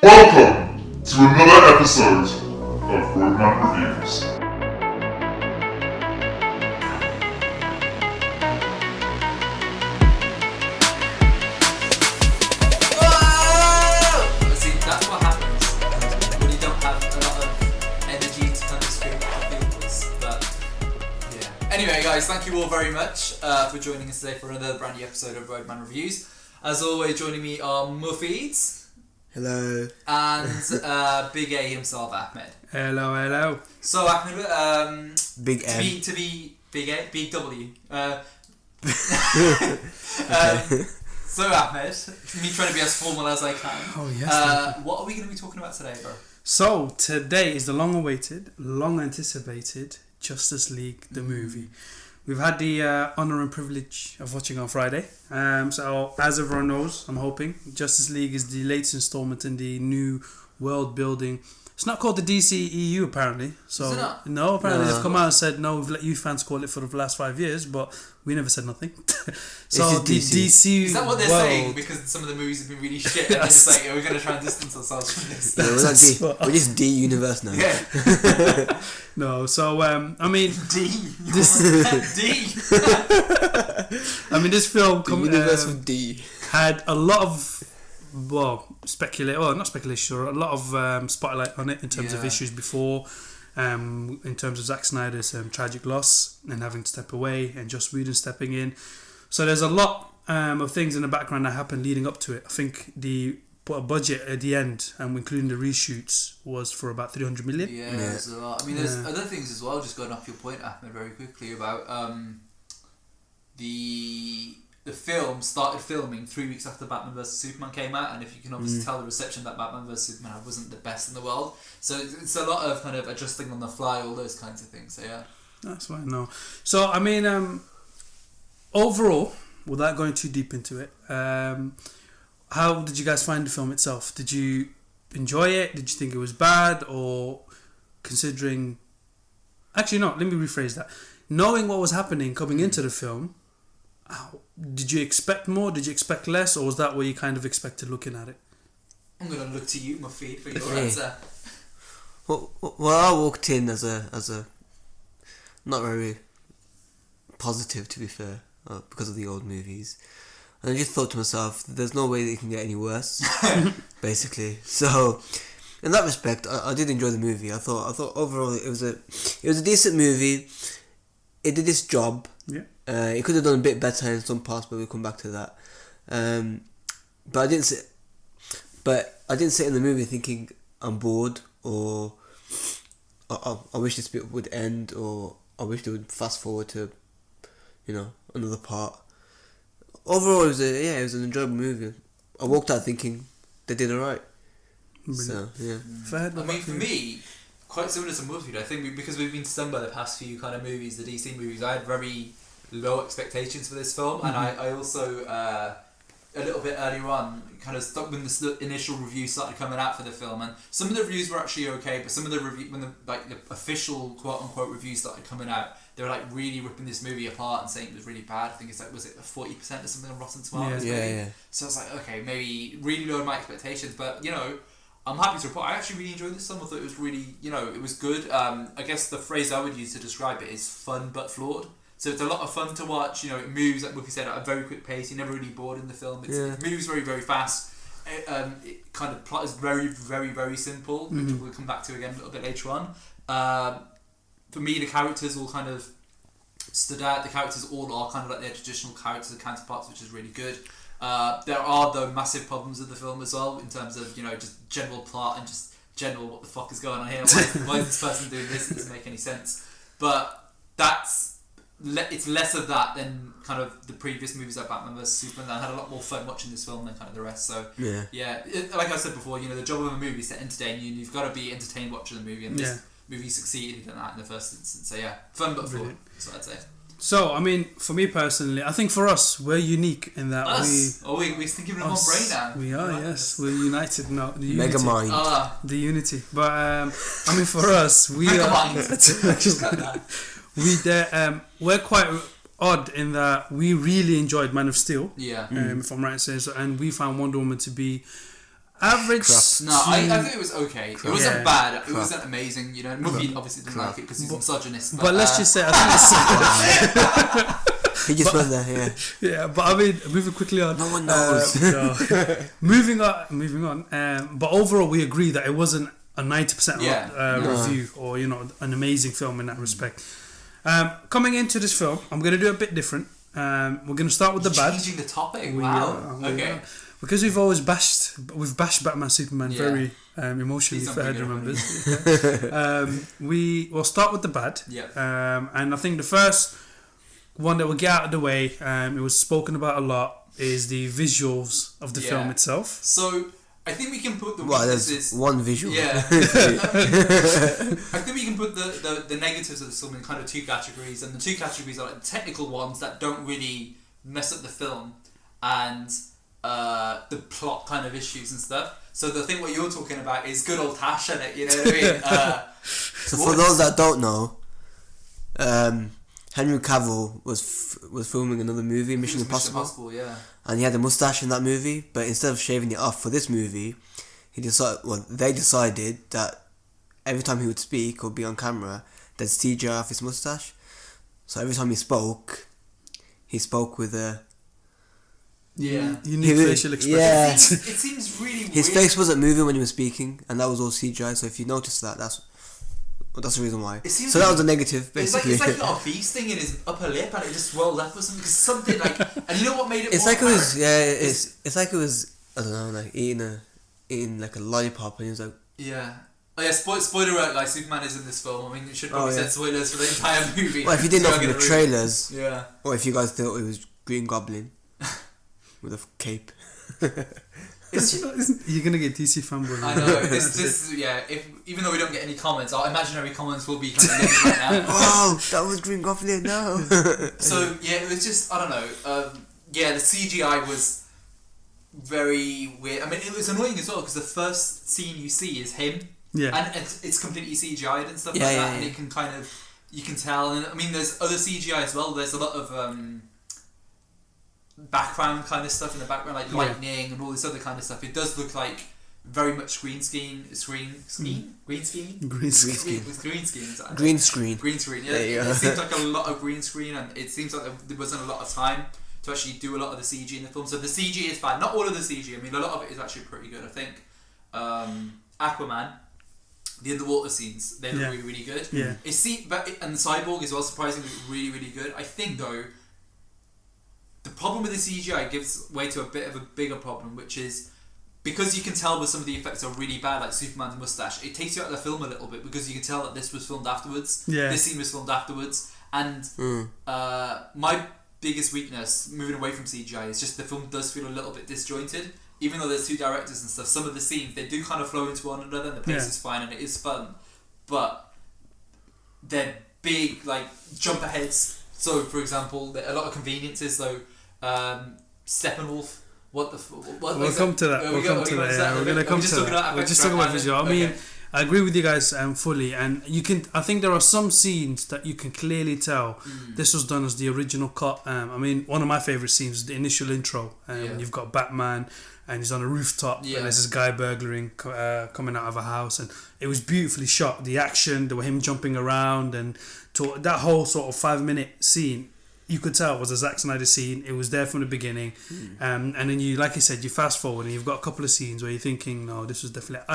Welcome to another episode of Roadmen Reviews. See, that's what happens when you don't have a lot of energy to kind of scream at the viewers. But yeah. Anyway, guys, thank you all very much for joining us today for another brand new episode of Roadman Reviews. As always, joining me are Muffids. Hello. And Big A himself, Ahmed. Hello, hello. So Ahmed, Big M. to be Big A, Big W. So Ahmed, me trying to be as formal as I can. Oh, yes. What are we going to be talking about today, bro? So, today is the long-awaited, long-anticipated Justice League, the movie. We've had the honour and privilege of watching on Friday. So, as everyone knows, I'm hoping, Justice League is the latest installment in the new world-building. It's not called the DCEU, apparently. So, Is it not? no, apparently No. they've come out and said, no, we've let you fans call it for the last 5 years, but we never said nothing. So, It's the DC. DC Is that what they're world, saying? Because some of the movies have been really shit, and they're just like, we're going to try and distance ourselves from this. Yeah, That's we're just D universe now. Yeah. No, so, I mean... D. This- D. I mean, this film The universe of D. had a lot of, not speculation, a lot of spotlight on it in terms of Yeah. issues before, in terms of Zack Snyder's tragic loss and having to step away and Joss Whedon stepping in. So there's a lot of things in the background that happened leading up to it. I think the budget at the end, including the reshoots, was for about 300 million. Yeah, Yeah. there's a lot. I mean, there's Yeah. other things as well, just going off your point, Ahmed, very quickly, about the film started filming 3 weeks after Batman vs Superman came out, and if you can obviously tell, the reception that Batman vs Superman had wasn't the best in the world. So it's a lot of kind of adjusting on the fly, all those kinds of things. So yeah. That's fine, no. So, I mean, overall, without going too deep into it, how did you guys find the film itself? Did you enjoy it? Did you think it was bad? Or considering... Actually, no, let me rephrase that. Knowing what was happening coming into the film, did you expect more? Did you expect less? Or was that what you kind of expected looking at it? I'm gonna look to you, Muffy, for your Yeah. answer. Well, I walked in as a not very positive, to be fair, because of the old movies, and I just thought to myself, there's no way that it can get any worse, basically. So, in that respect, I did enjoy the movie. I thought overall it was a decent movie. It did its job. Yeah. It could have done a bit better in some parts, but we'll come back to that. But I didn't sit in the movie thinking I'm bored, or I wish this bit would end, or I wish they would fast forward to, another part. Overall, it was an enjoyable movie. I walked out thinking they did alright. So yeah. Fahad, I mean, for me, quite similar to Muffy, I think because we've been stung by the past few kind of movies, the DC movies, I had very low expectations for this film, and I also a little bit earlier on kind of stuck when the initial reviews started coming out for the film, and some of the reviews were actually okay, but some of the when the official quote unquote reviews started coming out, they were like really ripping this movie apart and saying it was really bad. I think it's like, was it 40% or something on Rotten Tomatoes? Yeah. So I was like, okay, maybe really lowered my expectations, but I'm happy to report I actually really enjoyed this film. I thought it was really, it was good. I guess the phrase I would use to describe it is fun but flawed. So it's a lot of fun to watch. It moves, like Muffy said, at a very quick pace. You're never really bored in the film. It moves very, very fast. It kind of plot is very, very, very simple, which we'll come back to again a little bit later on. For me, the characters all kind of stood out. The characters all are kind of like their traditional characters and counterparts, which is really good. There are though massive problems with the film as well in terms of just general plot and just general what the fuck is going on here. Why is this person doing this? It doesn't make any sense. But it's less of that than kind of the previous movies like Batman vs Superman. I had a lot more fun watching this film than kind of the rest. So like I said before, the job of a movie is to entertain you, and you've got to be entertained watching the movie. And this movie succeeded in that in the first instance. So yeah, fun but flawed. That's what I'd say. So, I mean, for me personally, I think for us, we're unique in that we're thinking of one brain now. We are, yes. We're united now. The unity. Mega mind. The unity. But, I mean, for us, we Mega are... mind. Just cut that. We're quite odd in that we really enjoyed Man of Steel. Yeah. If I'm right in saying so. And we found Wonder Woman to be Average. No, I think it was okay. It wasn't Yeah. bad. It wasn't amazing. You know, Muffy obviously didn't like it because he's a misogynist. But let's just say, I think it's. He just went there, yeah. Yeah, but I mean, moving quickly on. No one knows. No. moving on. But overall, we agree that it wasn't a 90% review or an amazing film in that respect. Coming into this film, I'm going to do a bit different. We're going to start with the bad. Changing the topic. Wow. Okay. Because we've bashed Batman Superman very emotionally for Head Remembers. We will start with the bad. Yeah. And I think the first one that we'll get out of the way, it was spoken about a lot, is the visuals of the film itself. So I think we can put the there's weaknesses. one visual. Yeah. I think we can put the negatives of the film in kind of two categories, and the two categories are like technical ones that don't really mess up the film, and the plot kind of issues and stuff. So the thing what you're talking about is good old Tash in it, you know what I mean? So for those that don't know, Henry Cavill was filming another movie, Mission Impossible, yeah. and he had a mustache in that movie. But instead of shaving it off for this movie, they decided that every time he would speak or be on camera, they'd CGI off his mustache. So every time he spoke with a unique facial expression. Yeah, it seems really weird. His face wasn't moving when he was speaking, and that was all CGI. So if you notice that, that's the reason why. So that was a negative, basically. It's like he got a beast thing in his upper lip, and it just swelled up or something. Cause something like, and you know what made it? It's more like it was, it's like it was. I don't know, like eating like a lollipop, and he was like, yeah. Oh yeah, spoiler alert! Like Superman is in this film. I mean, you should probably said spoilers for the entire movie. Well, if you didn't know from the trailers, or if you guys thought it was Green Goblin with a cape. You're gonna get DC fanboy. I know. Even though we don't get any comments, our imaginary comments will be kind of negative right now. Oh, that was Green Goblin. No. So yeah, it was just I don't know. The CGI was very weird. I mean, it was annoying as well because the first scene you see is him. Yeah. And it's completely CGI'd and stuff like that, and it can kind of you can tell. And I mean, there's other CGI as well. There's a lot of background kind of stuff in the background, like lightning and all this other kind of stuff. It does look like very much green screen. Is that it? Yeah, it seems like a lot of green screen, and it seems like there wasn't a lot of time to actually do a lot of the CG in the film. So the CG is bad. Not all of the CG. I mean, a lot of it is actually pretty good. I think Aquaman, the underwater scenes, they look really, really good. Yeah. And the Cyborg as well, surprisingly, really, really good. I think though, the problem with the CGI gives way to a bit of a bigger problem, which is because you can tell that some of the effects are really bad, like Superman's mustache. It takes you out of the film a little bit because you can tell that this was filmed afterwards. Yeah. This scene was filmed afterwards, and my biggest weakness, moving away from CGI, is just the film does feel a little bit disjointed. Even though there's two directors and stuff, some of the scenes they do kind of flow into one another, and the pace is fine and it is fun, but they're big like jump aheads. So, for example, a lot of conveniences. So, Steppenwolf. We'll come to that. We're going to come to that. We're just talking about visual. I mean, I agree with you guys fully, and I think there are some scenes that you can clearly tell this was done as the original cut. I mean, one of my favorite scenes is the initial intro. You've got Batman, and he's on a rooftop, and there's this guy burglaring coming out of a house, and it was beautifully shot. The action, there were him jumping around, and that whole sort of 5-minute scene, you could tell it was a Zack Snyder scene. It was there from the beginning, and then you, like you said, you fast forward, and you've got a couple of scenes where you're thinking, no, this was definitely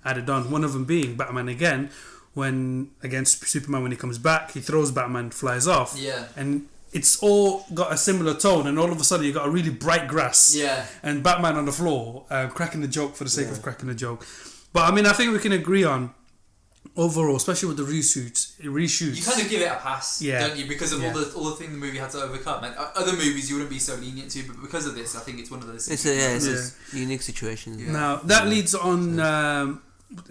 added on. One of them being Batman again, when against Superman when he comes back, he throws Batman, flies off, and it's all got a similar tone, and all of a sudden you got a really bright grass, and Batman on the floor, cracking the joke for the sake of cracking the joke. But I mean, I think we can agree on overall, especially with the reshoots. You kind of give it a pass, don't you? Because of all the things the movie had to overcome. Like, other movies you wouldn't be so lenient to, but because of this, I think it's one of those. It's a unique situation. Yeah. Now that leads on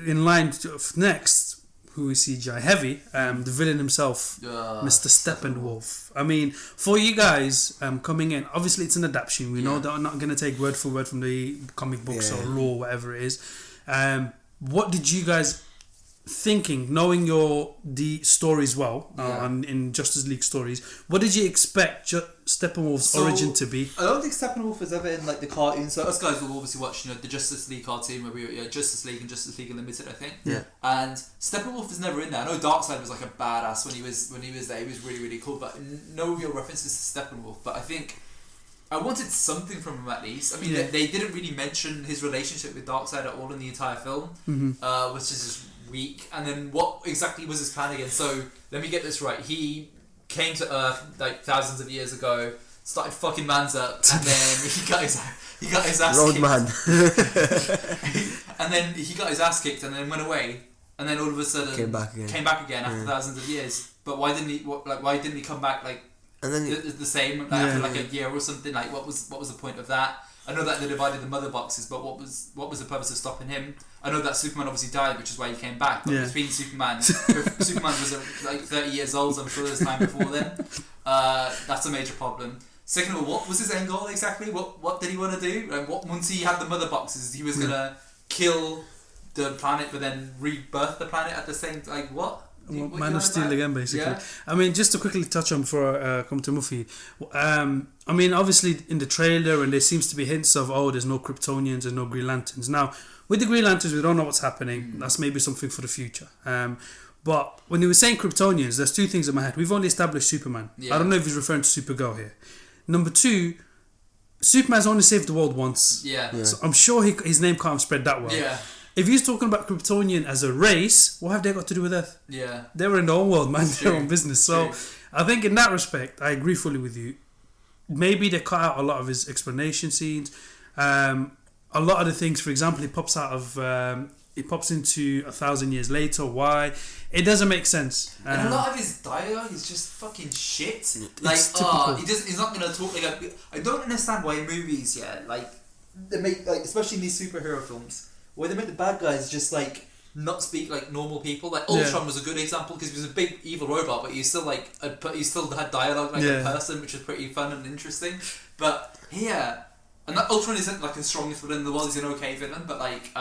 in line to next. Who is CGI heavy? The villain himself, Mr. Steppenwolf. I mean, for you guys coming in, obviously it's an adaptation. We know that I'm not going to take word for word from the comic books or lore, whatever it is. What did you guys thinking, knowing the stories well, Yeah. and in Justice League stories, what did you expect Steppenwolf's origin to be? I don't think Steppenwolf was ever in like the cartoon. So us guys will obviously watch, the Justice League cartoon where we were Justice League and Justice League Unlimited, I think. Yeah. And Steppenwolf was never in there. I know Darkseid was like a badass when he was there. He was really, really cool, but no real references to Steppenwolf. But I think I wanted something from him at least. I mean, Yeah. they didn't really mention his relationship with Darkseid at all in the entire film, which is just weak. And then what exactly was his plan again? So let me get this right. He came to Earth like thousands of years ago, started fucking mans up, and then he got his ass Roadman. kicked. And then he got his ass kicked, and then went away, and then all of a sudden Came back again. after thousands of years. But why didn't he? Why didn't he come back like And then the same after like a year or something? Like what was the point of that? I know that they divided the mother boxes, but what was the purpose of stopping him? I know that Superman obviously died, which is why he came back. But between Superman was like 30 years old, so I'm sure there's time before then. That's a major problem. Second of all, what was his end goal exactly? What did he want to do? Like, once he had the mother boxes, he was gonna kill the planet, but then rebirth the planet at the same. Like what? Man of Steel again, basically. Yeah. I mean, just to quickly touch on before I come to Muffy. I mean, obviously in the trailer, and there seems to be hints of there's no Kryptonians and no Green Lanterns. Now, with the Green Lanterns, we don't know what's happening. That's maybe something for the future. But when you were saying Kryptonians, there's two things in my head. We've only established Superman. Yeah. I don't know if he's referring to Supergirl here. Number two, Superman's only saved the world once. Yeah. So I'm sure his name can't spread that well. Yeah. If he's talking about Kryptonian as a race, what have they got to do with Earth? Yeah. They were in their own world, man, their True. own business. So True. I think in that respect, I agree fully with you. Maybe they cut out a lot of his explanation scenes. A lot of the things, for example, he pops into 1,000 years later. Why? It doesn't make sense. And a lot of his dialogue is just fucking shit. Like, typical. he's not gonna talk like I don't understand why in movies, they make like, especially in these superhero films, where they make the bad guys just like not speak like normal people. Like Ultron was a good example because he was a big evil robot, but he still he still had dialogue like a person, which is pretty fun and interesting. But here, and that Ultron isn't like the strongest villain in the world. He's an okay villain, but like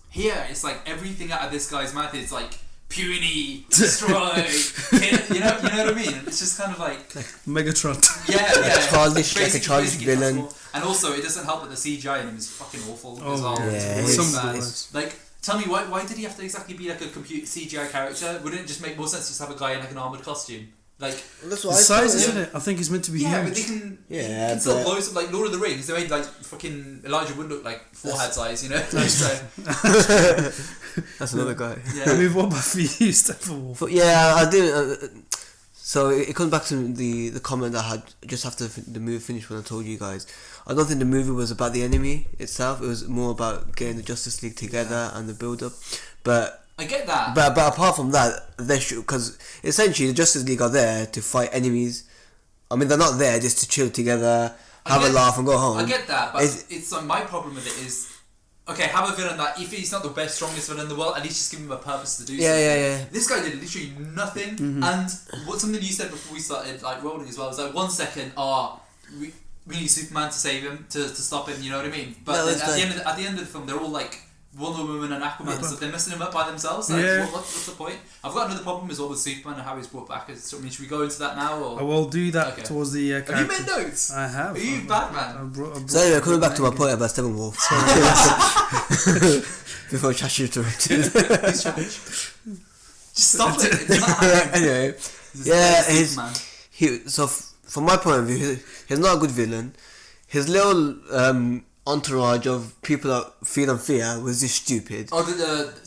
here, it's like everything out of this guy's mouth is like puny, destroy, you know what I mean? It's just kind of like Megatron. childish, like a Basically childish villain. possible. And also, it doesn't help that the CGI in him is fucking awful as well. yeah, It's it's- really bad. it's- Like, tell me, why did he have to exactly be like a computer CGI character? Wouldn't it just make more sense just to have a guy in like an armoured costume? Like, That's The what size, I isn't it? I think he's meant to be yeah, huge. but they can, Yeah, can still but- blow some, like Lord of the Rings. They made like fucking Elijah Wood look like forehead size, you know? So, That's another guy. I yeah. mean, what about for you, Steppenwolf? But yeah, I do. So it comes back to the comment I had just after the movie finished when I told you guys. I don't think the movie was about the enemy itself. It was more about getting the Justice League together and the build up. But I get that. but apart from that, they should, because essentially the Justice League are there to fight enemies. I mean, they're not there just to chill together, have a laugh, and go home. I get that, but It's- it's my problem with it is, okay, have a villain that if he's not the best, strongest villain in the world, at least just give him a purpose to do something. Yeah. This guy did literally nothing, and something you said before we started like rolling as well was like 1 second, we need Superman to save him, to stop him. You know what I mean? But No, then it's at like- the end of the film, they're all like Wonder Woman and Aquaman, so they're messing him up by themselves. Like, Yeah. what's the point? I've got another problem as well with Superman and how he's brought back. So, I mean, should we go into that now? Or I will do that Okay. towards the have you characters. made notes? I have. Are you Batman? So anyway, coming back to my point about Steppenwolf. Before Chash interrupted. He's trash. Just stop it. It's not happening. Anyway, This is yeah, Superman. from my point of view, he's not a good villain. His little entourage of people that feed on fear was just stupid. Oh,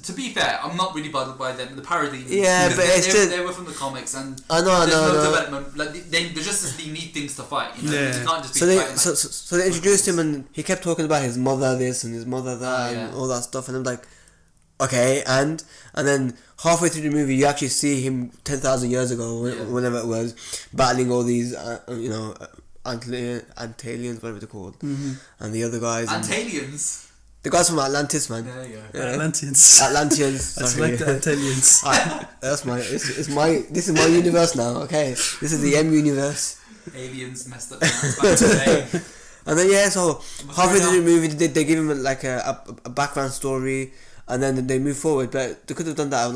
to be fair, I'm not really bothered by them. The parody. Yeah, because but it's they, just- they were from the comics, and I know, there's no I know. development. Like they Justice League need things to fight. You know, Yeah. you can't just be So they fighting. so they introduced him and he kept talking about his mother this and his mother that and yeah. all that stuff, and I'm like, okay, and then halfway through the movie you actually see him 10,000 years ago, Yeah. whenever it was, battling all these Antalians, whatever they're called, and the other guys, and Antalians. the guys from Atlantis, man. There you go. Yeah. Atlanteans. Atlanteans. That's sorry. like the Atalians. That's my. It's my. This is my universe now. Okay, this is the M universe. Aliens messed up. Back today. And then so What's halfway going through the on? movie, they give him like a background story, and then they move forward. But they could have done that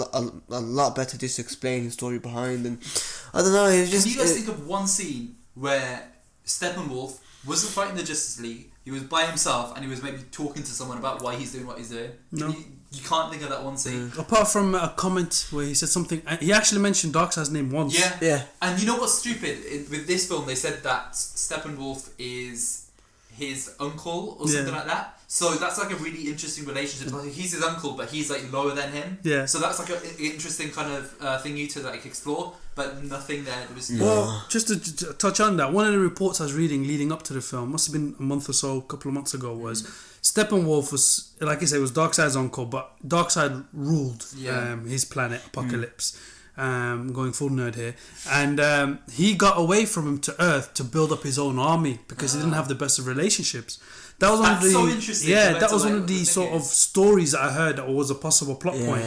a lot better, just to explain the story behind. And I don't know. It was just. Can you guys think of one scene where Steppenwolf wasn't fighting the Justice League? He was by himself and he was maybe talking to someone about why he's doing what he's doing. No. You can't think of that one scene. Apart from a comment where he said something, he actually mentioned Darkseid's name once. Yeah. Yeah. And you know what's stupid? With this film, they said that Steppenwolf is his uncle or something like that. So that's like a really interesting relationship. Like he's his uncle, but he's like lower than him. Yeah. So that's like an interesting kind of thing to like explore, but nothing there. There was Well, just to touch on that, one of the reports I was reading leading up to the film, must have been a month or so, a couple of months ago, was Steppenwolf was, like I said, was Darkseid's uncle, but Darkseid ruled his planet, Apocalypse. Going full nerd here, and he got away from him to Earth to build up his own army because he didn't have the best of relationships. That was one of the so interesting. Yeah, that was one of the sort of stories that I heard that was a possible plot point.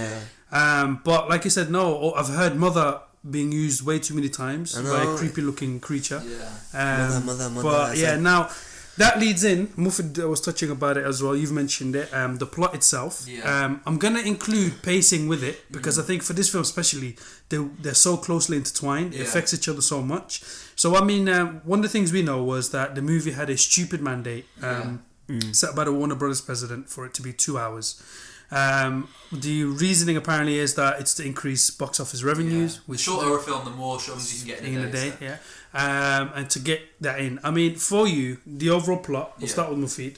But like you said, no, I've heard Mother being used way too many times by a creepy looking creature. Mother. But yeah, now that leads in. Mufid was touching about it as well. You've mentioned it. The plot itself. I'm gonna include pacing with it because I think for this film especially, they're so closely intertwined. It affects each other so much. So I mean, one of the things we know was that the movie had a stupid mandate set by the Warner Brothers president for it to be 2 hours. The reasoning apparently is that it's to increase box office revenues. The shorter a film, the more showings you can get in a day. And to get that in, I mean, for you, the overall plot. We'll start with Mufid.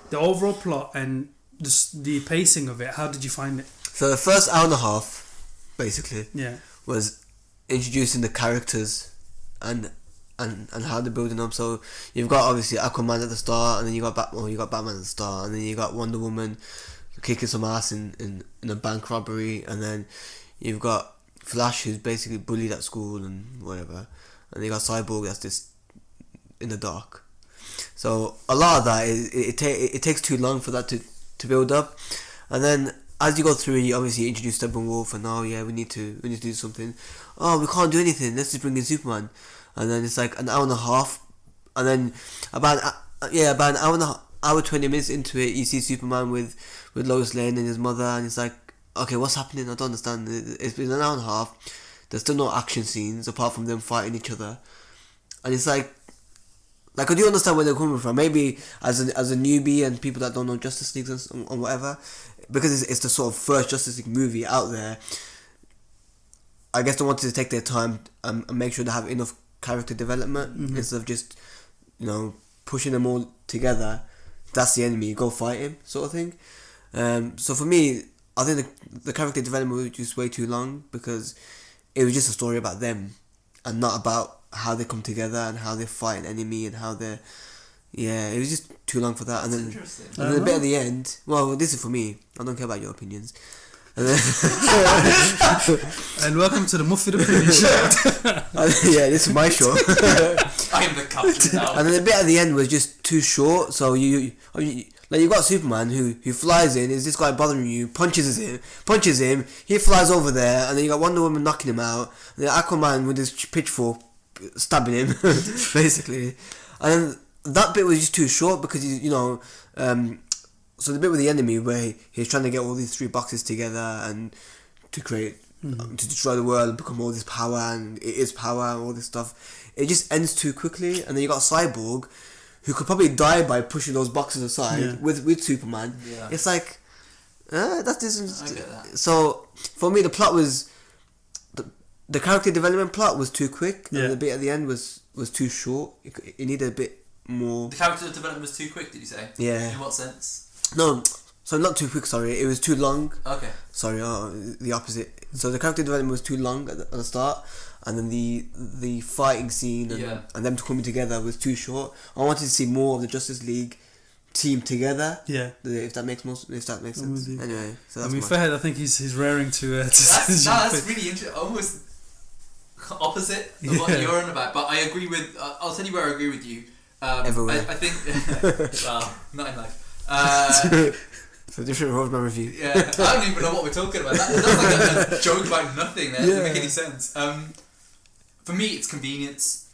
The overall plot and the pacing of it. How did you find it? So the first hour and a half, basically, was introducing the characters and how they're building up. So you've got obviously Aquaman at the start, and then you got Batman at the start, and then you got Wonder Woman kicking some ass in a bank robbery, and then you've got Flash, who's basically bullied at school and whatever, and then you got Cyborg that's just in the dark. So a lot of that it takes too long for that to build up, and then as you go through, you obviously introduce Steppenwolf, and we need to do something. Oh, we can't do anything. Let's just bring in Superman. And then it's like an hour and a half, and then about an hour 20 minutes into it, you see Superman with Lois Lane and his mother, and it's like, okay, what's happening? I don't understand. It's been an hour and a half. There's still no action scenes apart from them fighting each other, and it's like I do understand where they're coming from. Maybe as a newbie and people that don't know Justice League and whatever, because it's the sort of first Justice League movie out there. I guess they wanted to take their time and make sure they have enough character development instead of just pushing them all together. That's the enemy, go fight him, sort of thing. So for me, I think the character development was just way too long because it was just a story about them and not about how they come together and how they fight an enemy and how they're it was just too long for that. And then the bit at the end, well, this is for me, I don't care about your opinions. And welcome to the Mufid Opinion Show. Yeah, this is my show. I am the captain now. And then the bit at the end was just too short. So you got Superman who flies in. Is this guy bothering you? Punches him. He flies over there, and then you got Wonder Woman knocking him out. And then Aquaman with his pitchfork stabbing him, basically. And that bit was just too short because so the bit with the enemy where he's trying to get all these three boxes together and to create to destroy the world and become all this power, and it is power and all this stuff, it just ends too quickly. And then you got Cyborg who could probably die by pushing those boxes aside with Superman. It's like that isn't. I get that. So for me, the plot was the character development plot was too quick, and the bit at the end was too short. It needed a bit more. The character development was too quick, did you say? Yeah. In what sense? No, so not too quick, sorry. It was too long. Okay. Sorry, the opposite. So the character development was too long at the start, and then the fighting scene and them coming together was too short. I wanted to see more of the Justice League team together. Yeah. If that makes sense. Anyway, so that's Fahad, I think he's raring to that's really interesting. Almost opposite of what you're on about, but I agree with. I'll tell you where I agree with you. Everywhere. I think. Well, not in life. So different road man review. Yeah, I don't even know what we're talking about. That's like a joke about nothing. That doesn't make any sense. For me, it's convenience.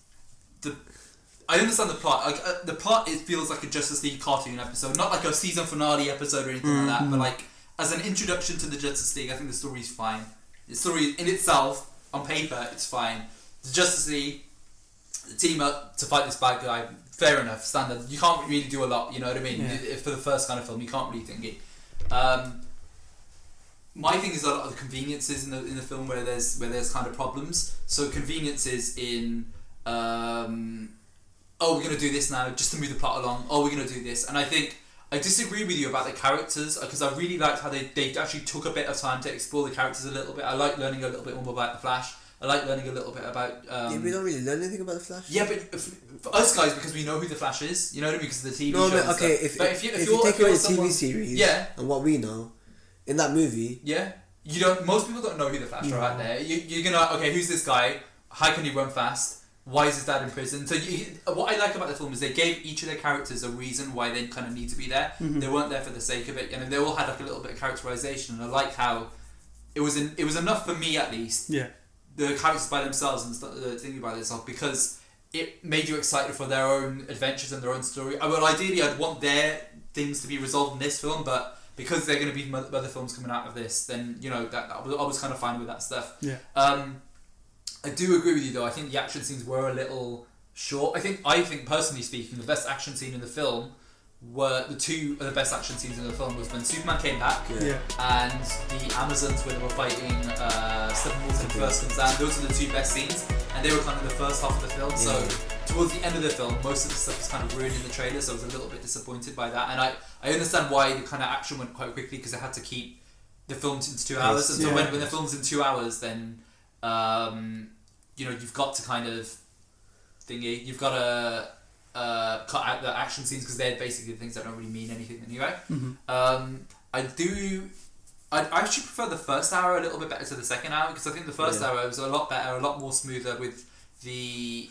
I understand the plot. The plot, it feels like a Justice League cartoon episode, not like a season finale episode or anything like that. But like as an introduction to the Justice League, I think the story's fine. The story in itself, on paper, it's fine. The Justice League, the team up to fight this bad guy, fair enough, standard. You can't really do a lot, you know what I mean? Yeah. For the first kind of film, you can't really think it. My thing is a lot of the conveniences in the film where there's kind of problems. So conveniences in we're gonna do this now just to move the plot along. Oh, we're gonna do this, and I think I disagree with you about the characters because I really liked how they actually took a bit of time to explore the characters a little bit. I like learning a little bit more about the Flash. I like learning a little bit about. We don't really learn anything about the Flash. Yeah, but for us guys, because we know who the Flash is, you know what I mean, because of the TV No, show. but and okay, stuff. if But you take away the someone- TV series, yeah, and what we know, in that movie, yeah, you don't. Most people don't know who the Flash are out there. You're gonna who's this guy? How can he run fast? Why is his dad in prison? So what I like about the film is they gave each of their characters a reason why they kind of need to be there. Mm-hmm. They weren't there for the sake of it, and they all had like a little bit of characterization. And I like how it was enough for me at least. Yeah. The characters by themselves and the thing by themselves because it made you excited for their own adventures and their own story. Well, ideally, I'd want their things to be resolved in this film, but because they're going to be other films coming out of this, then that I was kind of fine with that stuff. Yeah. I do agree with you though. I think the action scenes were a little short. I think personally speaking, the best action scene in the film were the two of the best action scenes in the film was when Superman came back and the Amazons when they were fighting Steppenwolf when he first comes down. Those are the two best scenes, and they were kind of the first half of the film. So towards the end of the film, most of the stuff was kind of ruined in the trailer, so I was a little bit disappointed by that. And I understand why the kind of action went quite quickly because they had to keep the film into 2 hours. And so when the film's in 2 hours, then you've got to kind of you've got to cut out the action scenes because they're basically the things that don't really mean anything anyway. I actually prefer the first hour a little bit better to the second hour because I think the first hour was a lot better, a lot more smoother with the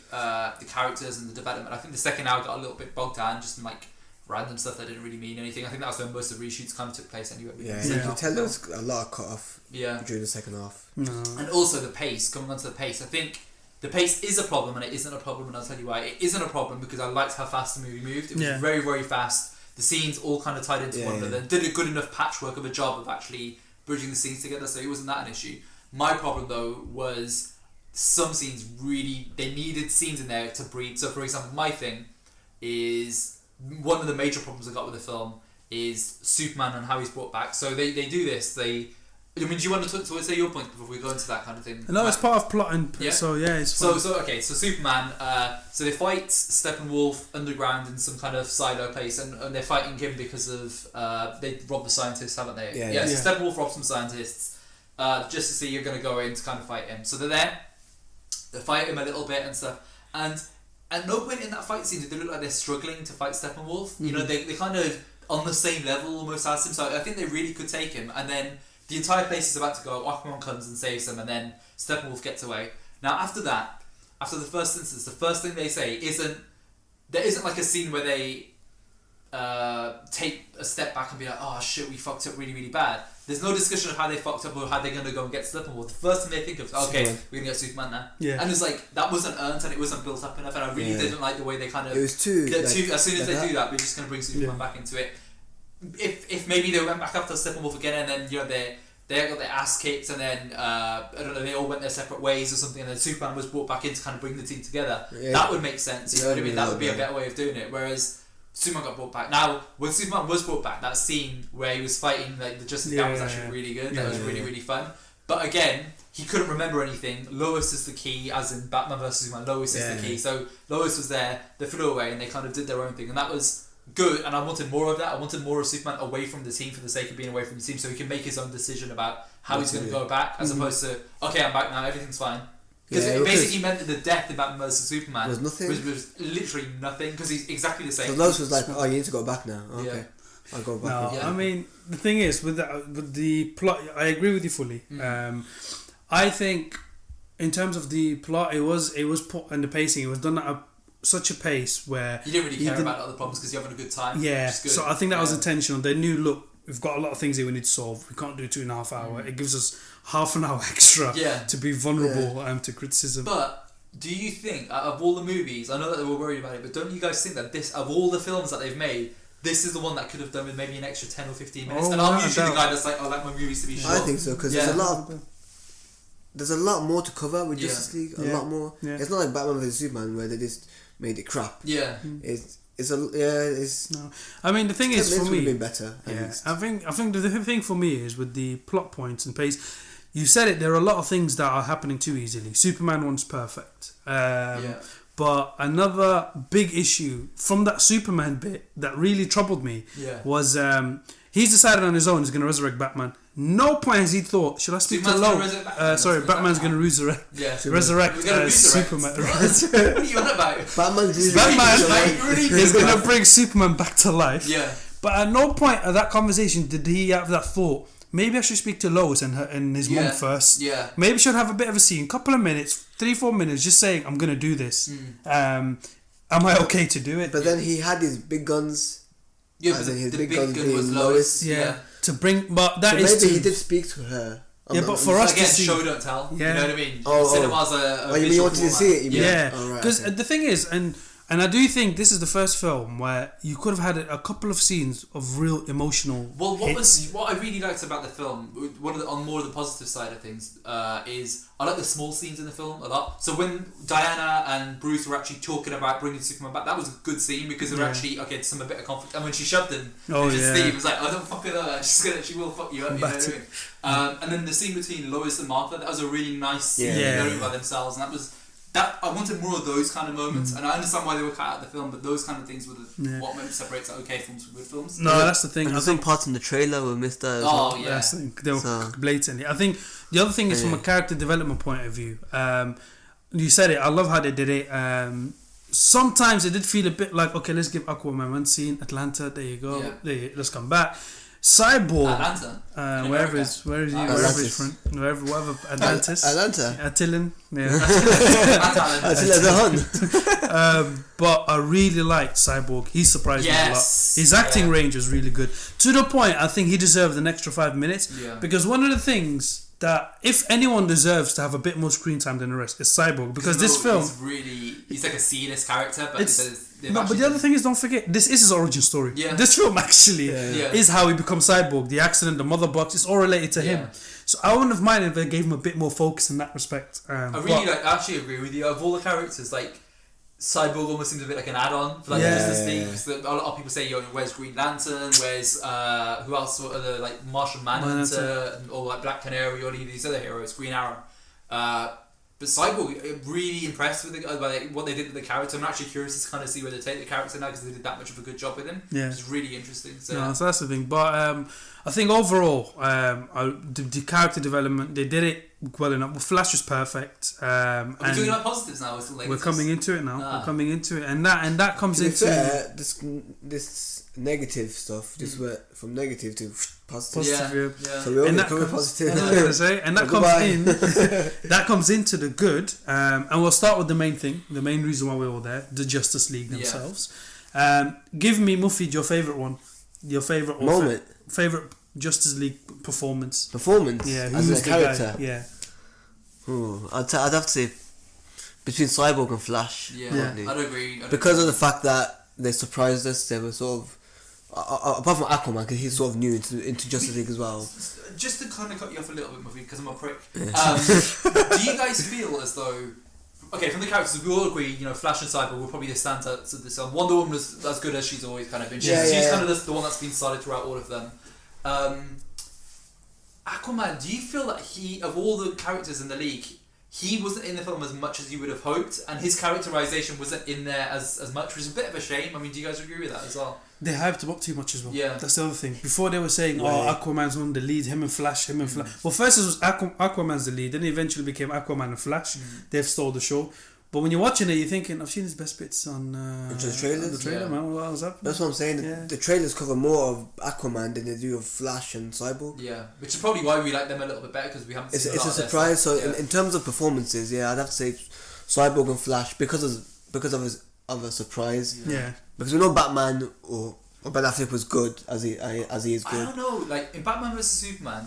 characters and the development. I think the second hour got a little bit bogged down just in like random stuff that didn't really mean anything. I think that was when most of the reshoots kind of took place anyway. you can tell there was a lot of cut off during the second half. No. And also the pace, coming on to the pace, I think the pace is a problem and it isn't a problem, and I'll tell you why. It isn't a problem because I liked how fast the movie moved. It was very, very fast. The scenes all kind of tied into one another. Did a good enough patchwork of a job of actually bridging the scenes together, so it wasn't that an issue. My problem though was some scenes really, they needed scenes in there to breathe. So for example, my thing is, one of the major problems I got with the film is Superman and how he's brought back. So they do this, do you want to say your points before we go into that kind of thing? No, it's part of plotting. Yeah. So it's fine. So Superman. So they fight Steppenwolf underground in some kind of silo place, and they're fighting him because of they robbed the scientists, haven't they? Yeah. So Steppenwolf robbed some scientists. Just to see you're going to go in to kind of fight him. So they're there. They fight him a little bit and stuff, and at no point in that fight scene did they look like they're struggling to fight Steppenwolf. Mm-hmm. You know, they kind of on the same level almost as him. So I think they really could take him, and then the entire place is about to go. Aquaman comes and saves them, and then Steppenwolf gets away. Now after that, after the first instance, the first thing they say isn't like a scene where they take a step back and be like, oh shit, we fucked up really, really bad. There's no discussion of how they fucked up or how they're going to go and get Steppenwolf. The first thing they think of is, okay, we're going to get Superman now. Yeah. And it's like, that wasn't earned and it wasn't built up enough, and I really didn't like the way they kind of... It was too... as soon as they do that, we're just going to bring Superman back into it. If maybe they went back after Steppenwolf again and then, they got their ass kicked and then, I don't know, they all went their separate ways or something, and then Superman was brought back in to kind of bring the team together. Yeah. That would make sense, you know what I mean? That would be a better way of doing it, whereas... Superman got brought back. Now, when Superman was brought back, that scene where he was fighting like the Justice League, that was actually really good. That was really, really fun. But again, he couldn't remember anything. Lois is the key, as in Batman vs Superman. Lois is the key. So Lois was there. They flew away, and they kind of did their own thing, and that was good. And I wanted more of that. I wanted more of Superman away from the team for the sake of being away from the team, so he can make his own decision about how he's going to go back, as opposed to okay, I'm back now, everything's fine. Because it basically meant that the death in Batman vs Superman was nothing. Was literally nothing, because he's exactly the same. So Lois was like, oh, you need to go back now. Okay. Yeah. I'll go back. No, I mean, the thing is, with the plot, I agree with you fully. I think, in terms of the plot, it was put, and the pacing, it was done at such a pace where... You didn't really care about other problems because you're having a good time. Yeah, so I think that was intentional. They knew, look, we've got a lot of things here we need to solve. We can't do 2.5 hours. It gives us half an hour extra to be vulnerable to criticism. But do you think, out of all the movies, I know that they were worried about it, but don't you guys think that this, of all the films that they've made, this is the one that could have done with maybe an extra 10 or 15 minutes. Oh, and I'm without a usually the doubt. guy that's like, I like my movies to be short. I think so because Yeah. there's a lot more to cover with Yeah. Justice League. A Yeah. lot more. Yeah. It's not like Batman vs Superman where they just made it crap. Yeah. It's No, I mean the thing 10 is for minutes would have me. been better. At Yeah, least. I think the thing for me is with the plot points and pace. You said it. There are a lot of things that are happening too easily. Superman one's perfect. Yeah. But another big issue from that Superman bit that really troubled me Yeah. was he's decided on his own he's going to resurrect Batman. No point has he thought, should I speak Superman's to gonna Lois? resurrect Batman. Sorry, Is Batman's that- going to resurrect Yeah. resurrect We're gonna resurrect. Superman. What are you on about? Batman's really Batman Like, really He's good. going to bring Superman back to life. Yeah. But at no point of that conversation did he have that thought, maybe I should speak to Lois and his mum Yeah. first. Yeah. Maybe she'll have a bit of a scene, couple of minutes, 3-4 minutes, just saying, I'm going to do this. Am I okay to do it? But then he had his big guns. Yeah, As but in his the big big gun gun being was Lois. Lois. Yeah. To bring, but that So is maybe he to, did speak to her. Yeah, but for us to Again, see, show don't tell. Yeah. You know what I mean? Oh, Cinema's a you mean you visual wanted to format. see it? You mean? yeah, Oh, right, because okay. the thing is, and I do think this is the first film where you could have had a couple of scenes of real emotional. Well, hits. what I really liked about the film, one of the, on more of the positive side of things, is I like the small scenes in the film a lot. So when Diana and Bruce were actually talking about bringing Superman back, that was a good scene because they were Yeah. actually some a bit of conflict. And when she shoved him, Oh, into yeah. Steve was like, "I don't fuck with her. She will fuck you up." You know what I mean? And then the scene between Lois and Martha, that was a really nice scene, Yeah. very by themselves, and that was. That I wanted more of those kind of moments, and I understand why they were cut out of the film, but those kind of things were what separates okay films from good films. No, that's the thing. And I some think parts in the trailer were missed out as Oh well. yeah, that's the thing. They were So- blatantly. I think the other thing is from a character development point of view. You said it. I love how they did it. Sometimes it did feel a bit like, okay, let's give Aquaman one scene. Atlanta, there you go. Yeah. There you, let's come back. Cyborg, Atlanta. In wherever America. is where is he? Ah, Wherever Atlantis. he's from, wherever Atlantis, Atlanta. Attilan, yeah. Atlanta. Attila the Hun. But I really liked Cyborg. He surprised me a lot. Yes. His acting Yeah. range was really good. To the point, I think he deserved an extra 5 minutes. Yeah. Because one of the things that, if anyone deserves to have a bit more screen time than the rest, is Cyborg. Because this film. he's like a C-list character, but No, but the other thing is, don't forget, this is his origin story. Yeah. This film actually Yeah. is how he becomes Cyborg. The accident, the mother box, it's all related to him. Yeah. So I wouldn't have minded if they gave him a bit more focus in that respect. I really actually agree with you. Of all the characters, like Cyborg almost seems a bit like an add-on for like Yeah. Justice League. Because a lot of people say, where's Green Lantern? Where's who else? What other like Martian Manhunter or like Black Canary or any of these other heroes? Green Arrow. But Cyborg, really impressed with what they did with the character. I'm actually curious to kind of see where they take the character now because they did that much of a good job with him. Yeah. It's really interesting. So, No, so that's the thing. But I think overall, the character development, they did it well enough. Well, Flash was perfect. are we And talking about positives now? Or still we're negatives? coming into it now. Ah. We're coming into it, and that comes To be into fair, this negative stuff just went from negative to positive. positive. Yeah. So we only And that cover comes- positive. That's what I'm gonna say, and that Well, comes goodbye. in. That comes into the good, and we'll start with the main thing, the main reason why we're all there, the Justice League Yeah. themselves. Give me, Mufid, your favorite one, your favorite Moment. favorite Justice League performance. Performance. Yeah, as who's a the character. guy? Yeah, Ooh, I'd have to say between Cyborg and Flash. Yeah, probably. I'd agree. Because of the fact that they surprised us, they were sort of apart from Aquaman, because he's sort of new into Justice League as well. Just to kind of cut you off a little bit, Muffy, because I'm a prick. Do you guys feel as though, okay, from the characters, we all agree, Flash and Cyborg were probably the standouts of this film. Wonder Woman was as good as she's always kind of been. She's kind of the one that's been solid throughout all of them. Aquaman, do you feel that of all the characters in the league, he wasn't in the film as much as you would have hoped, and his characterization wasn't in there as much, which is a bit of a shame. I mean, do you guys agree with that as well? they hyped him up too much as well. Yeah. That's the other thing. Before they were saying, Aquaman's on the lead, him and Flash. Well, first it was Aquaman's the lead, then it eventually became Aquaman and Flash. They've stole the show. But when you're watching it, you're thinking, I've seen his best bits on the trailers. the trailer, Yeah. man. What was that? That's what I'm saying. Yeah. The trailers cover more of Aquaman than they do of Flash and Cyborg. Yeah, which is probably why we like them a little bit better, because we haven't It's seen a lot of their surprise. So stuff. in terms of performances, yeah, I'd have to say Cyborg and Flash because of a surprise. Yeah. Because we know Batman or Ben Affleck was good as he is I good. don't know, like in Batman vs Superman,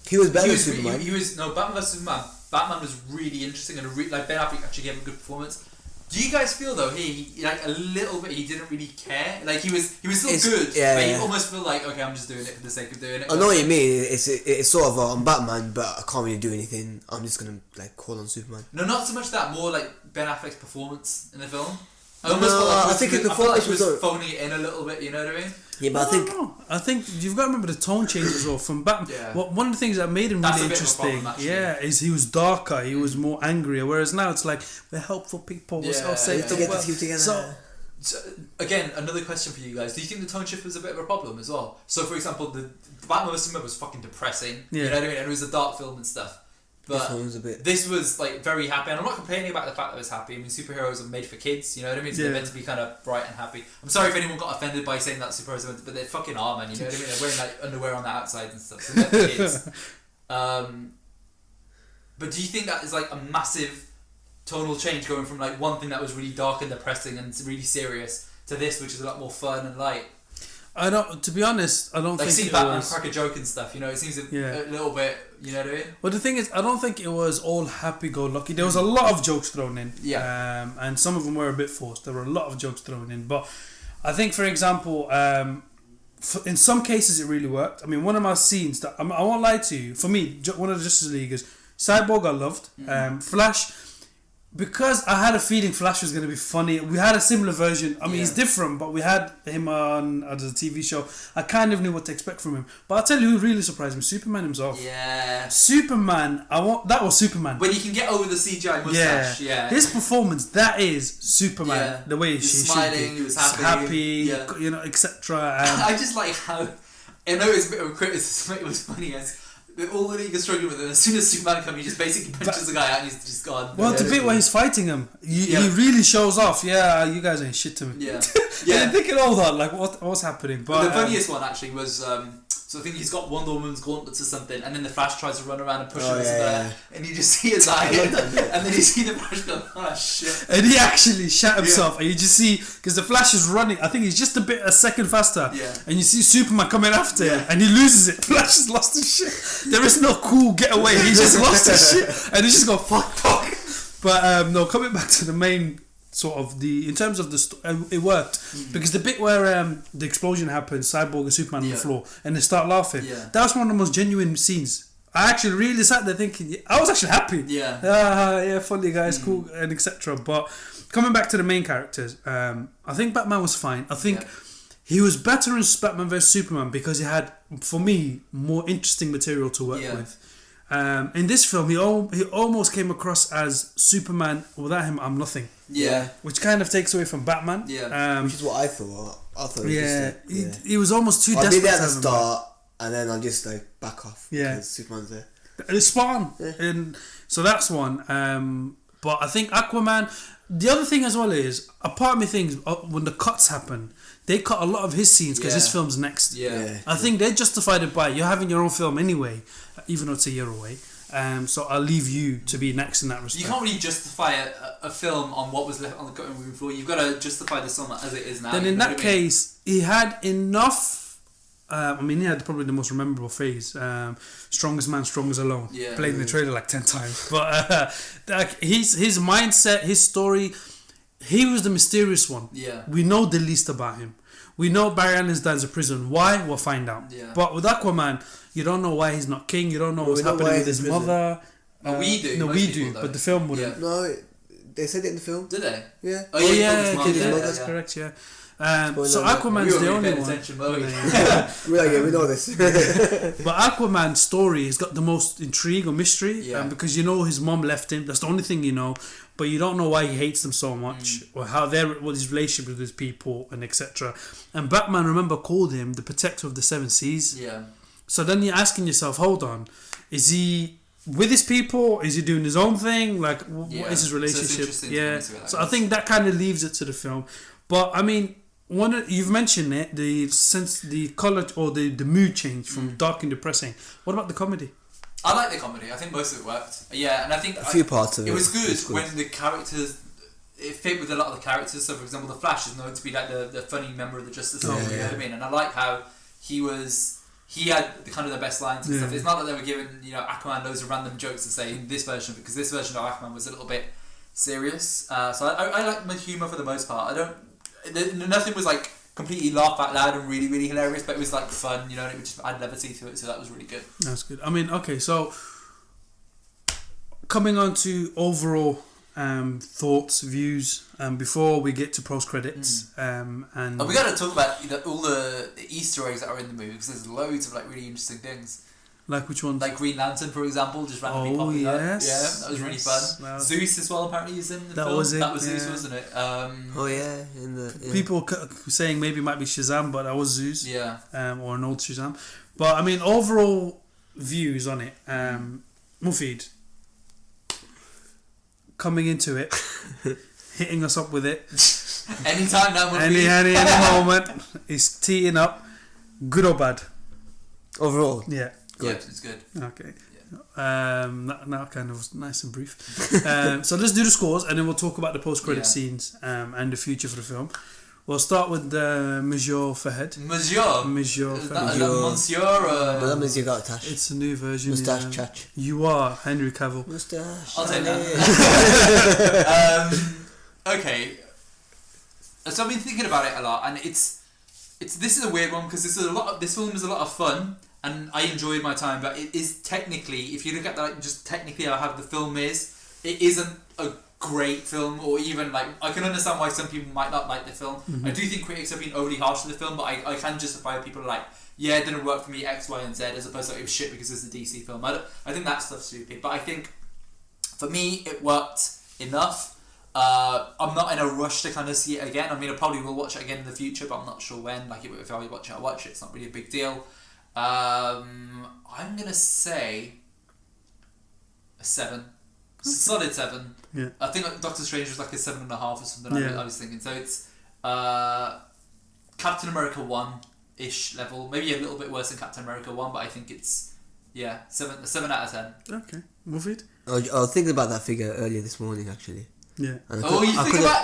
He was better he than was, Superman. Batman vs Superman. Batman was really interesting and Ben Affleck actually gave a good performance. Do you guys feel though he like a little bit he didn't really care? Like he was still It's- good, yeah, but you yeah. almost feel like okay, I'm just doing it for the sake of doing it. I know what you mean. It's sort of I'm Batman, but I can't really do anything. I'm just gonna like call on Superman. No, not so much that. More like Ben Affleck's performance in the film. I No, felt I think his he was performance was phoning it in a little bit. You know what I mean? Yeah, but I think you've got to remember the tone change as well from Batman. Yeah. One of the things that made him That's really a bit of a interesting, problem, actually. is he was darker, he was more angrier. Whereas now it's like we're helpful people, we're Yeah, safe yeah. to get well. the team together. So, again, another question for you guys: do you think the tone shift was a bit of a problem as well? So, for example, the Batman vs Superman was fucking depressing. You Yeah. know what I mean? And it was a dark film and stuff. But This one was a bit. this was like very happy, and I'm not complaining about the fact that it was happy. I mean, superheroes are made for kids, you know what I mean? So they're Yeah. meant to be kind of bright and happy. I'm sorry if anyone got offended by saying that superheroes are meant to, but they fucking are, man. You know what I mean? They're wearing like underwear on the outside and stuff. So they're for kids. But do you think that is like a massive tonal change going from like one thing that was really dark and depressing and really serious to this, which is a lot more fun and light? I don't. To be honest, I don't Like think seeing it Batman was. crack a joke and stuff, you know, it seems a little bit, you know what I mean? Well, the thing is, I don't think it was all happy-go-lucky. There was a lot of jokes thrown in, and some of them were a bit forced. There were a lot of jokes thrown in, but I think, for example, in some cases it really worked. I mean, one of my scenes that I won't lie to you. For me, one of the Justice League is Cyborg. I loved Flash. Because I had a feeling Flash was going to be funny. We had a similar version. I mean, he's different, but we had him on as a TV show. I kind of knew what to expect from him. But I'll tell you who really surprised me: Superman himself. Yeah. Superman. That was Superman. When you can get over the CGI mustache, yeah. His performance, that is Superman. Yeah. The way He's she smiling, should be. he was happy, You know, etc. I just like how, I know it's a bit of a criticism, it was funny as all the league is struggling with it. As soon as Superman comes, he just basically punches the guy out and he's just gone. Well, the bit where he's fighting him, he really shows off. Yeah, you guys ain't shit to me. Yeah. Yeah. Thinking all that, like what's happening? But the funniest one actually was, so I think he's got Wonder Woman's gauntlets or something, and then the Flash tries to run around and push him into there, and you just see his eye, and then you see the Flash go, oh shit. And he actually shot himself, and you just see, because the Flash is running, I think he's just a second faster, and you see Superman coming after him, and he loses it. Flash has lost his shit. There is no cool getaway, he just lost his shit, and he just go, fuck. But no, coming back to the main sort of in terms of the it worked because the bit where the explosion happens, Cyborg and Superman on the floor, and they start laughing. That was one of the most genuine scenes. I actually really sat there thinking, I was actually happy. Yeah, funny guys, cool, and etc. But coming back to the main characters, I think Batman was fine. I think he was better in Batman vs Superman because he had, for me, more interesting material to work with. In this film, he almost came across as Superman. Without him, I'm nothing. Yeah. Which kind of takes away from Batman. Yeah. Which is what I thought. I thought it was just he was almost too I'll desperate be there at to the have him start, and then I'll just like back off. Yeah. Because Superman's there. back. It's spot on. Yeah. And so that's one. But I think Aquaman. The other thing as well is, a part of me thinks when the cuts happen, they cut a lot of his scenes because his film's next. Yeah. I think they justified it by you're having your own film anyway, even though it's a year away. So I'll leave you to be next in that respect. You can't really justify a film on what was left on the cutting room floor. You've got to justify the film as it is now. Then in that case, he had enough. I mean, he had probably the most memorable phase. Strongest man, strongest alone. Yeah. Played in the trailer like 10 times. But his mindset, his story, he was the mysterious one. Yeah. We know the least about him. We know Barry Allen's dad's in prison. Why? We'll find out. Yeah. But with Aquaman, you don't know why he's not king. You don't know what's happening with his mother. No, we do. No, Most we people do. don't. But the film wouldn't. No, they said it in the film. Did they? Yeah. Oh yeah, That's correct. Yeah. So Aquaman's the only one. We know this. But Aquaman's story has got the most intrigue or mystery, because you know his mom left him. That's the only thing you know, but you don't know why he hates them so much, or what his relationship with his people, and etc. And Batman, remember, called him the protector of the seven seas. Yeah. So then you're asking yourself, hold on, is he with his people? Is he doing his own thing? Like, what is his relationship? So I think that kind of leaves it to the film. But I mean, you've mentioned it, the color or the mood change from dark and depressing. What about the comedy? I like the comedy. I think most of it worked. Yeah, and I think a few parts of it. It was good when the characters. It fit with a lot of the characters. So, for example, the Flash is known to be like the funny member of the Justice League. You know what I mean? And I like how he had the best lines and stuff. It's not that they were given Aquaman loads of random jokes to say in this version, because this version of Aquaman was a little bit serious. So I like my humour for the most part. Nothing was like completely laugh out loud and really, really hilarious, but it was like fun, you know, and it would just add levity to it, so that was really good. That's good. I mean, okay, so coming on to overall thoughts, views, before we get to post credits, and we got to talk about all the Easter eggs that are in the movie, because there's loads of like really interesting things. Like which one? Like Green Lantern, for example, just randomly popping up. Yes. Yeah, that was really fun. Well, Zeus as well, apparently, is in the film. Was it. That was yeah. Zeus, wasn't it? People saying maybe it might be Shazam, but that was Zeus. Yeah. Or an old Shazam. But I mean, overall views on it. Mufid, coming into it, hitting us up with it. Anytime now, any moment, is teeing up. Good or bad? Overall, Yeah. Good. It's good. Okay. That kind of was nice and brief. So let's do the scores, and then we'll talk about the post-credit scenes and the future for the film. We'll start with Monsieur Fahed. Monsieur Fahed. Monsieur. But that means you got a tash. It's a new version. Moustache chach. You are Henry Cavill. Moustache. I'll take that. Okay. So I've been thinking about it a lot, and this is a weird one because this film is a lot of fun. And I enjoyed my time, but it is technically, if you look at that, just technically how the film is, it isn't a great film, or even like, I can understand why some people might not like the film. Mm-hmm. I do think critics have been overly harsh to the film, but I can justify people like, yeah, it didn't work for me, X, Y, and Z, as opposed to like, it was shit because it's a DC film. I think that stuff's stupid, but I think for me, it worked enough. I'm not in a rush to kind of see it again. I mean, I probably will watch it again in the future, but I'm not sure when. Like, if I watch it, I'll watch it. It's not really a big deal. I'm gonna say a 7, solid 7. Yeah. I think like Doctor Strange was like a 7.5 or something. Yeah. I was thinking. So it's Captain America 1-ish level, maybe a little bit worse than Captain America 1, but I think it's a 7 out of 10. Okay, Mufid. I was thinking about that figure earlier this morning, actually. Yeah. You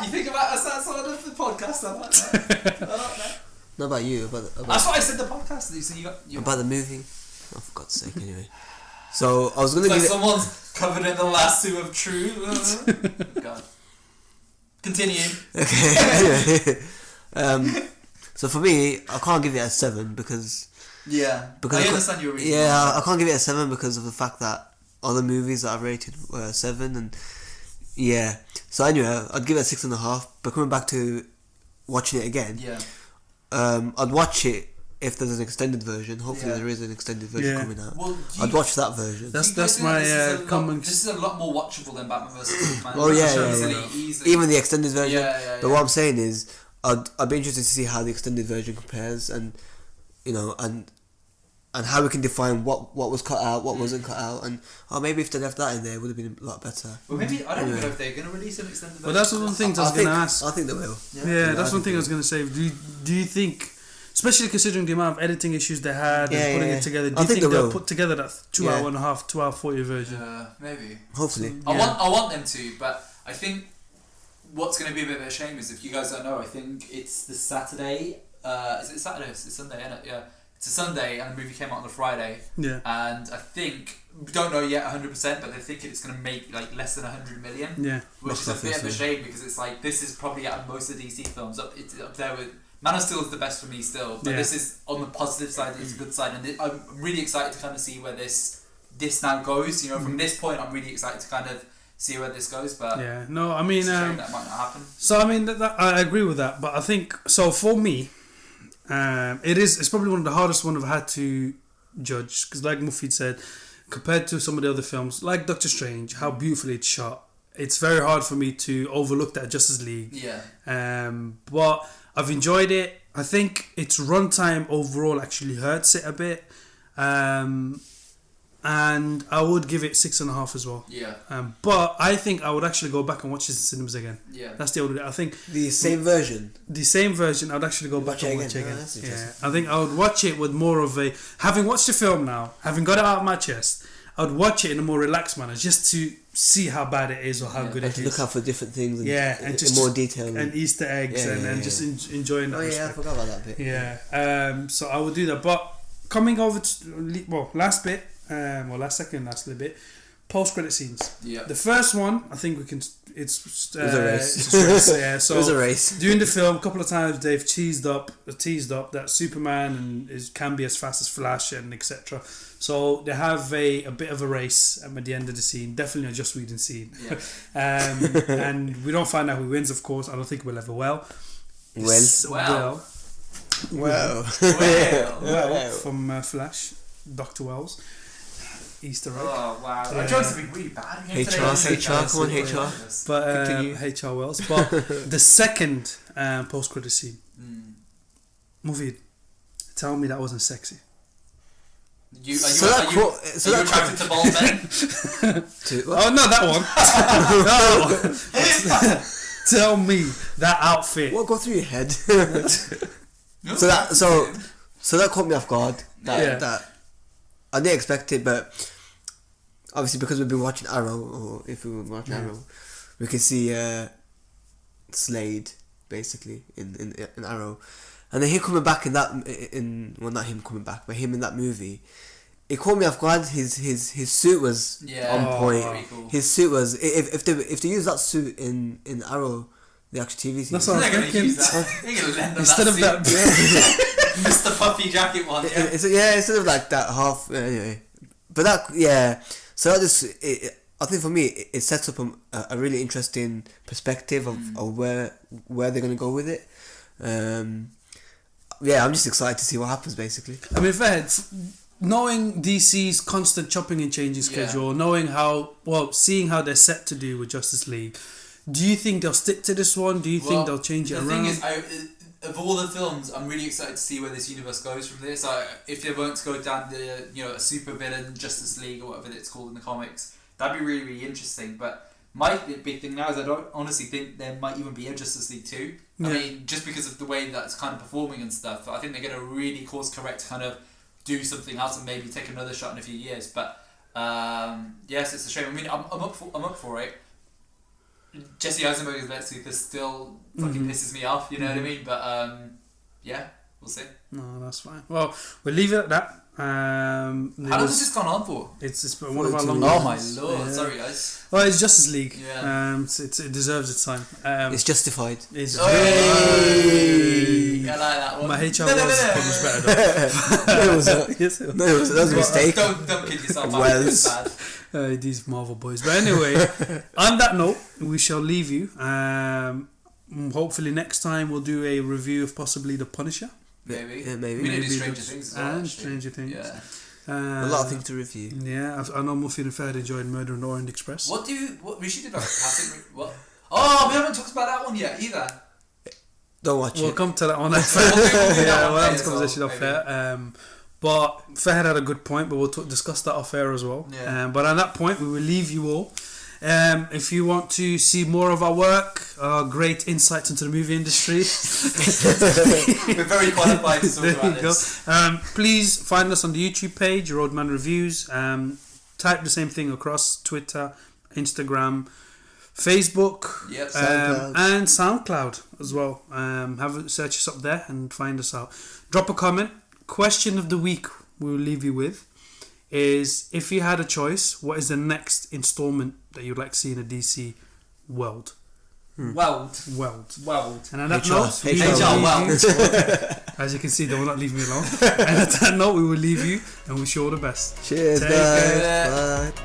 think about us outside of the podcast? I like that. I like that. Not about you, That's what I said the podcast. So you got about the movie. Oh, for God's sake, anyway. So I was gonna it's give like someone's covered in the lasso of truth. God. Continue. Okay. Anyway, so for me, I can't give it a 7 because I understand your reason. Yeah, I can't give it a 7 because of the fact that other movies that I've rated were 7, and yeah. So anyway, I'd give it a 6.5. But coming back to watching it again, I'd watch it if there's an extended version. Hopefully there is an extended version coming out. Well, I'd watch that version. That's my comment. This is a lot more watchable than Batman vs Superman. Oh yeah. Easily. Even the extended version. But what I'm saying is, I'd be interested to see how the extended version compares, and you know, and how we can define what was cut out, what wasn't cut out, and maybe if they left that in there, it would have been a lot better. Well, maybe I don't even know if they're going to release an extended version. But that's one of the things I was going to ask. I think they will. Yeah, that's one thing I was going to say. Do you think, especially considering the amount of editing issues they had and putting it together, do you think they'll put together that 2.5 40 version? Maybe. Hopefully. I want them to, but I think what's going to be a bit of a shame is, if you guys don't know, I think it's the Saturday. Is it Saturday? It's Sunday, isn't it? Yeah. It's a Sunday, and the movie came out on a Friday. Yeah. And I think, we don't know yet 100%, but they think it's going to make like less than 100 million. Yeah. Which is a bit of a shame, because it's like, this is probably out of most of the DC films. It's up there with Man of Steel is the best for me still, but this is on the positive side. It's a good side, and I'm really excited to kind of see where this now goes. You know, from this point, I'm really excited to kind of see where this goes. But I mean, it's a shame that might not happen. So I mean, I agree with that, but I think so for me. It's probably one of the hardest one I've had to judge, because like Mufid said, compared to some of the other films like Doctor Strange, how beautifully it's shot, it's very hard for me to overlook that Justice League. But I've enjoyed it. I think its runtime overall actually hurts it a bit, and I would give it 6.5 as well. But I think I would actually go back and watch this in cinemas again. That's the only. I think the same version. I'd actually go back and watch it again. I think I would watch it with more of a, having watched the film now, having got it out of my chest, I would watch it in a more relaxed manner, just to see how bad it is or how good it is. Look out for different things. And and just in more detail and Easter eggs and just enjoying that. Oh yeah, I forgot about that bit. So I would do that. But coming over to last bit. Last little bit. post-credit scenes. Yeah. The first one, I think we can. It's It was a race. it's a race, yeah. So It was a race. during the film, a couple of times they've teased up that Superman can be as fast as Flash and etc. So they have a bit of a race at the end of the scene. Definitely a Joss Whedon scene. Yeah. And we don't find out who wins, of course. I don't think we'll ever Well. From Flash, Dr. Wells. Easter egg. Oh wow! Yeah. Our jokes have been really bad. HR, come on, HR. But Continue. HR Wells. But the second post-credit scene. Movie. Tell me that wasn't sexy. Are you attracted to bald men? Oh no, that one. No. Tell me that outfit. What got through your head? So that caught me off guard. That I didn't expect it, but obviously because we've been watching Arrow, or if we were watching Arrow, we can see Slade basically in Arrow, and then him coming back in that not him coming back, but him in that movie. It caught me off guard. His suit was on point. Very cool. His suit was if they use that suit in Arrow, the actual TV series. That's what I'm thinking. Instead of that Mr. Puffy jacket one. Instead of like that half. Anyway, but so that just I think for me it sets up a really interesting perspective of where they're gonna go with it. I'm just excited to see what happens basically. I mean, knowing DC's constant chopping and changing schedule, seeing how they're set to do with Justice League, do you think they'll stick to this one? Do you think they'll change it around? The thing is, of all the films, I'm really excited to see where this universe goes from this. If they weren't to go down the a super villain Justice League or whatever it's called in the comics, that'd be really, really interesting. But my big thing now is I don't honestly think there might even be a Justice League 2. I mean, just because of the way that's kind of performing and stuff, I think they're going to really course correct, kind of do something else and maybe take another shot in a few years. But yes, it's a shame. I mean, I'm up for it. Jesse Eisenberg's Lex Luthor still fucking pisses me off, you know what I mean? But we'll see. No, that's fine. Well, we'll leave it at that. How long has this gone on for? It's been one of our long. Oh my lord! Yeah. Sorry, guys. Well, it's Justice League. Yeah. It deserves its time. It's justified. It's I like that one. My HR was better though. No, that was a mistake. Don't kid yourself. Wells. Bad. These Marvel boys. But anyway, on that note, we shall leave you. Hopefully next time we'll do a review of possibly The Punisher. Maybe. Yeah, maybe. We need to do Stranger Things as well. And Stranger Things. Yeah. A lot of things to review. Yeah, I know Muffy and Fed enjoyed Murder on the Orient Express. What we should do like classic. What? Oh, we haven't talked about that one yet either. Don't watch We'll it. come to that one. We'll have this conversation off air. But Fahad had a good point, but we'll discuss that off air as well. Yeah. But on that point, we will leave you all. If you want to see more of our work, our great insights into the movie industry, we're very qualified to talk about this. Please find us on the YouTube page, Roadman Reviews. Type the same thing across Twitter, Instagram, Facebook, SoundCloud. and SoundCloud as well. Search us up there and find us out. Drop a comment. Question of the week we'll leave you with is, if you had a choice, what is the next installment that you'd like to see in a DC world? World. And on that note, as you can see, they will not leave me alone. And on that note, we will leave you and wish you all the best. Cheers, Take guys. care. Bye.